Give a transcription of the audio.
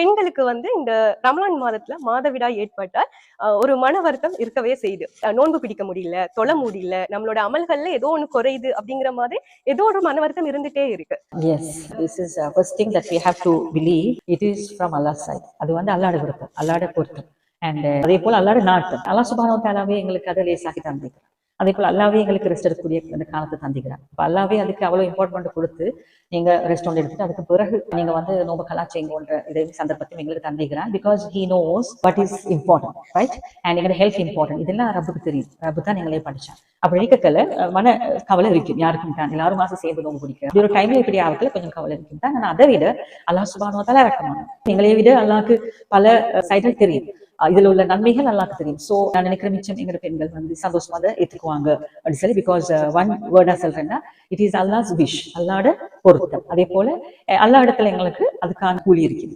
பெண்களுக்கு வந்து இந்த ரமலான் மாதத்துல மாதவிடாய் ஏற்பட்டால் ஒரு மன வருத்தம் இருக்கவே செய்யுது. நோன்பு பிடிக்க முடியல, தொழ முடியல, நம்மளோட அமல்கள்ல ஏதோ ஒண்ணு குறையுது அப்படிங்கிற மாதிரி ஏதோ ஒரு மன வருத்தம் இருந்துட்டே இருக்கு. Yes, this is the first thing that we have to believe. It is from Allah's side. அது வந்து அல்லாஹ்ட விருப்பம், அல்லாஹ்ட பொருத்தம். அண்ட் அதே போல அல்லாஹ்ட நாட்டம். அல்லாஹ் சுப்ஹானஹு வ தஆலாவே எங்களுக்கு அதை லேசாக்கி தந்திருக்கிறார். அதே போல அல்லாவே எங்களுக்கு ரெஸ்ட் எடுக்கக்கூடிய அந்த காலத்தை தந்திக்கிறாங்க. இப்போ அல்லாவே அதுக்கு அவ்வளோ இம்பார்ட்டன்ட் கொடுத்து நீங்க ரெஸ்ட் ஒன்று எடுத்துட்டு அதுக்கு பிறகு நீங்க வந்து நோம்பு கலாச்சேங்கன்ற இதை சந்தர்ப்பத்தையும் எங்களுக்கு தந்திக்கிறான். Because he knows what is important, right? And எங்களோட ஹெல்த் இம்பார்ட்டன்ட். இதெல்லாம் ரப்புக்கு தெரியும். ரப்பு தான் எங்களே படிச்சான். அப்படி இருக்கல மன கவலை இருக்கும் யாருக்கும் தான். எல்லாரும் மாசம் சேர்ந்து நோம்பு பிடிக்கிறோம். ஒரு டைம்ல இப்படி ஆகல கொஞ்சம் கவலை இருக்கும் தான். ஆனால் அதை விட அல்லாஹ் சுப்ஹானஹு வ தஆலா இறக்கமான எங்களை விட அல்லாஹ்க்கு பல சைடுகள் தெரியும். இதுல உள்ள நன்மைகள் அல்லாஹ்க்கு தெரியும். சோ நான் நினைக்கிறேன் மிச்சம் எங்க பெண்கள் வந்து சந்தோஷமா அதை ஏற்றுக்குவாங்க அப்படின்னு சொல்லி. பிகாஸ் ஒன் வேர்டா சொல்றேன்னா இட் இஸ் அல்லாஹ்ஸ் விஷ், அல்லாஹ்ட பொருத்தம். அதே போல அல்லாஹ் இடத்துல எங்களுக்கு அதுக்கான கூலி இருக்குது.